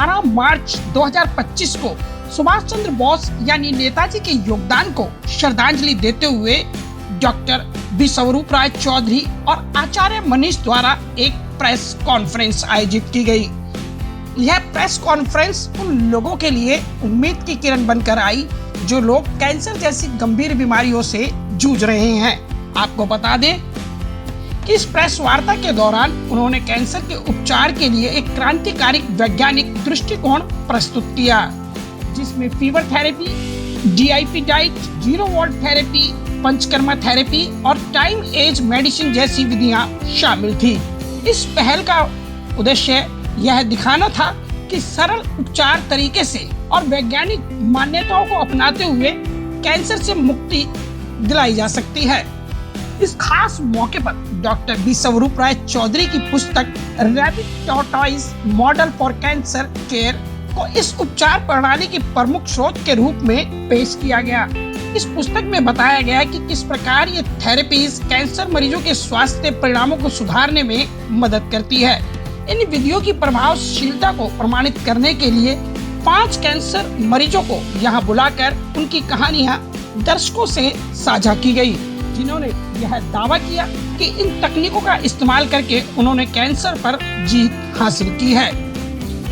12 मार्च 2025 को सुभाष चंद्र बोस यानी नेताजी के योगदान को श्रद्धांजलि देते हुए डॉक्टर बी स्वरूप राय चौधरी और आचार्य मनीष द्वारा एक प्रेस कॉन्फ्रेंस आयोजित की गई। यह प्रेस कॉन्फ्रेंस उन लोगों के लिए उम्मीद की किरण बनकर आई जो लोग कैंसर जैसी गंभीर बीमारियों से जूझ रहे हैं। आपको बता दें कि इस प्रेस वार्ता के दौरान उन्होंने कैंसर के उपचार के लिए एक क्रांतिकारी वैज्ञानिक दृष्टिकोण प्रस्तुत किया, जिसमें fever therapy, DIP diet, 0 volt therapy, panchakarma therapy और टाइम एज मेडिसिन जैसी विधियां शामिल थी। इस पहल का उद्देश्य यह दिखाना था कि सरल उपचार तरीके से और वैज्ञानिक मान्यताओं को अपनाते हुए कैंसर से मुक्ति दिलाई जा सकती है। इस खास मौके पर डॉक्टर बी स्वरूप राय चौधरी की पुस्तक rabbit tortoise model for cancer care को इस उपचार प्रणाली की प्रमुख स्रोत के रूप में पेश किया गया। इस पुस्तक में बताया गया कि किस प्रकार ये थेरेपीज कैंसर मरीजों के स्वास्थ्य परिणामों को सुधारने में मदद करती है। इन विधियों की प्रभावशीलता को प्रमाणित करने के लिए 5 कैंसर मरीजों को यहाँ बुलाकर उनकी कहानियाँ दर्शकों से साझा की गई, जिन्होंने यह दावा किया कि इन तकनीकों का इस्तेमाल करके उन्होंने कैंसर पर जीत हासिल की है।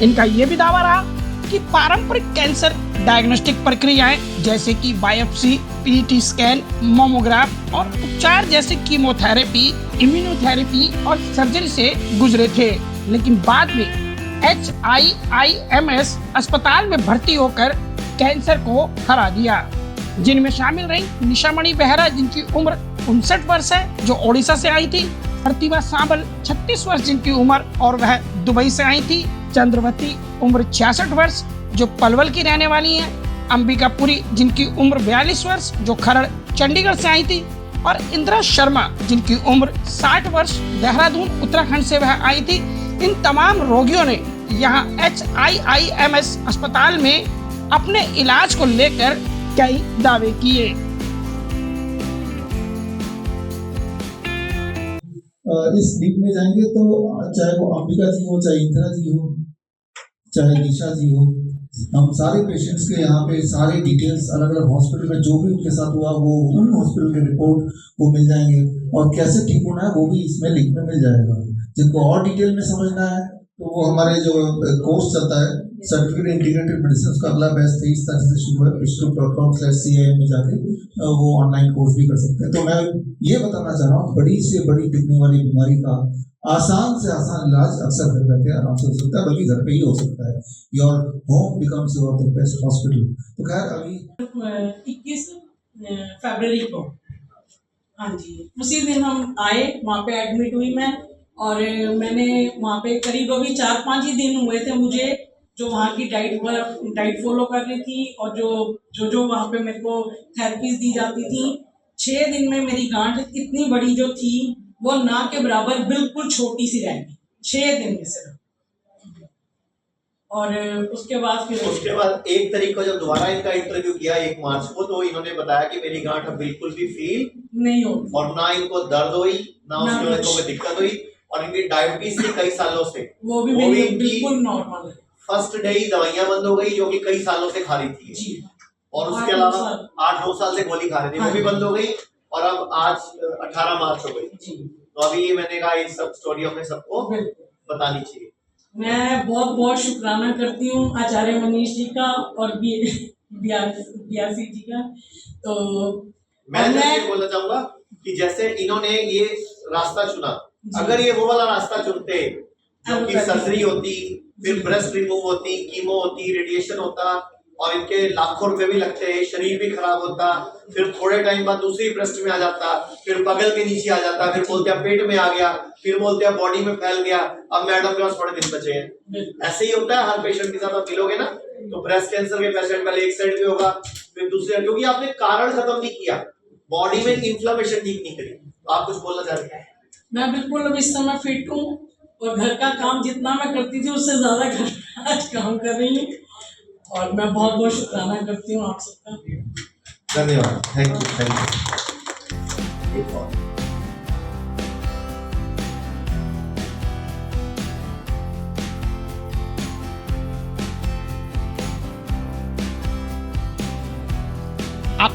इनका ये भी दावा रहा कि पारंपरिक कैंसर डायग्नोस्टिक प्रक्रियाएं जैसे कि बायोप्सी, PET स्कैन, मोमोग्राफ और उपचार जैसे कीमोथेरेपी, इम्यूनोथेरेपी और सर्जरी से गुजरे थे, लेकिन बाद में HIIMS अस्पताल में भर्ती होकर कैंसर को हरा दिया, जिनमें शामिल रही निशामणि बेहरा जिनकी उम्र 59 वर्ष है जो ओडिशा से आई थी, प्रतिभा सांबल 36 वर्ष जिनकी उम्र और वह दुबई से आई थी, चंद्रवती उम्र 66 वर्ष जो पलवल की रहने वाली हैं, अंबिकापुरी जिनकी उम्र 42 वर्ष जो खरड़ चंडीगढ़ से आई थी और इंदिरा शर्मा जिनकी उम्र 60 वर्ष देहरादून उत्तराखंड से वह आई थी। इन तमाम रोगियों ने यहाँ HIIMS अस्पताल में अपने इलाज को लेकर कई दावे किए। इस डीप में जाएंगे तो चाहे वो अंबिका जी हो, चाहे इंदिरा जी हो, चाहे निशा जी हो, हम सारे पेशेंट्स के यहाँ पे सारे डिटेल्स अलग अलग हॉस्पिटल में जो भी उनके साथ हुआ वो उन हॉस्पिटल के रिपोर्ट वो मिल जाएंगे और कैसे ठीक होना है वो भी इसमें लिंक में मिल जाएगा। जिनको और डिटेल में समझना है तो वो हमारे जो कोर्स चलता है सर्टिफिकेट इंटीग्रेटेड मेडिसिन का अगला बैच 23 तारीख से शुरू है। institute.com/CIM में जाके वो ऑनलाइन कोर्स भी कर सकते हैं। तो मैं ये बताना चाह रहा हूँ बड़ी से बड़ी दिखने वाली बीमारी का आसान से आसान इलाज अक्सर घर बैठे आराम से हो सकता है, बल्कि घर पे ही हो सकता है। Your home becomes your the best hospital. तो खैर अभी 21 फरवरी को हाँ जी उसी दिन हम आए, वहाँ पे एडमिट हुई मैं और मैंने वहाँ पे करीब अभी 4-5 ही दिन हुए थे मुझे जो वहाँ की डाइट फॉलो कर रही थी और जो वहाँ पे मेरे को थेरेपीज दी जाती थी। 6 दिन में मेरी गांठ इतनी बड़ी जो थी वो ना के बराबर बिल्कुल छोटी सी रह गई 6 दिन में सिर्फ। और उसके बाद 1 तारीख को जब दोबारा इनका इंटरव्यू किया 1 मार्च को, तो इन्होंने बताया कि मेरी गांठ अब बिल्कुल भी फील नहीं होती और ना इनको दर्द हुई ना उसकी वजह से कोई दिक्कत हुई और इनकी डायबिटीज थी कई सालों से वो भी बिल्कुल नॉर्मल है। फर्स्ट डे ही दवाइयां बंद हो गई जो कि कई सालों से खा रही थी जी। और उसके अलावा 8-9 साल से गोली खा रही थी वो भी बंद हो गई और अब आज 18 मार्च हो गई। तो अभी मैंने कहा ये सब स्टोरी हमें सबको बतानी चाहिए। मैं बहुत बहुत शुक्राना करती हूँ आचार्य मनीष जी का और बियासी जी का। तो मैं ये बोलना चाहूंगा कि जैसे इन्होंने ये रास्ता चुना, अगर ये वो वाला रास्ता चुनते जो कि सर्जरी होती, फिर ब्रेस्ट रिमूव होती, कीमो होती, रेडिएशन होता और इनके लाखों रुपए भी लगते, शरीर भी खराब होता, फिर थोड़े टाइम बाद दूसरी ब्रेस्ट में आ जाता, फिर बगल के नीचे आ जाता, फिर बोलते हैं पेट में आ गया, फिर बोलते हैं बॉडी में फैल गया, अब मैडम के पास थोड़े दिन बचे हैं। ऐसे ही होता है हर पेशेंट के साथ। आप मिलोगे ना तो ब्रेस्ट कैंसर के पेशेंट पहले एक साइड पे होगा फिर दूसरे, क्योंकि आपने कारण खत्म नहीं किया, बॉडी में इन्फ्लेमेशन ठीक नहीं करी। तो आप कुछ बोलना चाह रहे हैं? मैं बिल्कुल अब इस समय फिट हूँ और घर का काम जितना मैं करती थी उससे ज्यादा घर का आज काम कर रही हूँ और मैं बहुत बहुत शुक्राना करती हूँ आप सबका। धन्यवाद। Thank you.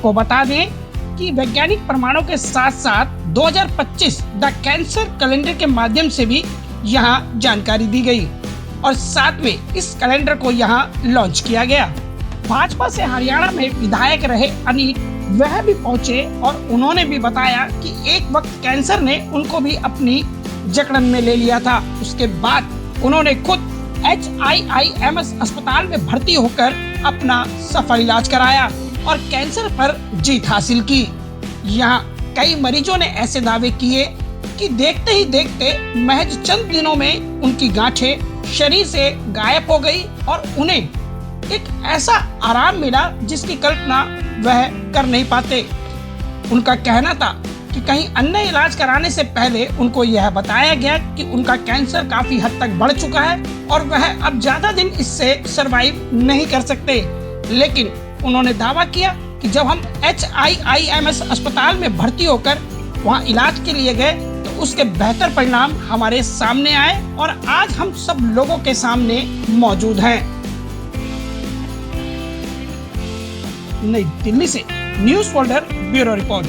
आपको बता दें कि वैज्ञानिक प्रमाणों के साथ साथ 2025 द कैंसर कैलेंडर के माध्यम से भी यहाँ जानकारी दी गई और साथ में इस कैलेंडर को यहाँ लॉन्च किया गया। भाजपा से हरियाणा में विधायक रहे अनिल वह भी पहुंचे और उन्होंने भी बताया कि एक वक्त कैंसर ने उनको भी अपनी जकड़न में ले लिया था। उसके बाद उन्होंने खुद HIIMS अस्पताल में भर्ती होकर अपना सफल इलाज कराया और कैंसर पर जीत हासिल की। यहाँ कई मरीजों ने ऐसे दावे किए कि देखते ही देखते महज चंद दिनों में उनकी गांठें शरीर से गायब हो गई और उन्हें एक ऐसा आराम मिला जिसकी कल्पना वह कर नहीं पाते। उनका कहना था कि कहीं अन्य इलाज कराने से पहले उनको यह बताया गया कि उनका कैंसर काफी हद तक बढ़ चुका है और वह अब ज्यादा दिन इससे सरवाइव नहीं कर सकते। लेकिन उन्होंने दावा किया कि जब हम HIIMS अस्पताल में भर्ती होकर वहां इलाज के लिए गए तो उसके बेहतर परिणाम हमारे सामने आए और आज हम सब लोगों के सामने मौजूद हैं। नई दिल्ली से न्यूज़ फोल्डर ब्यूरो रिपोर्ट।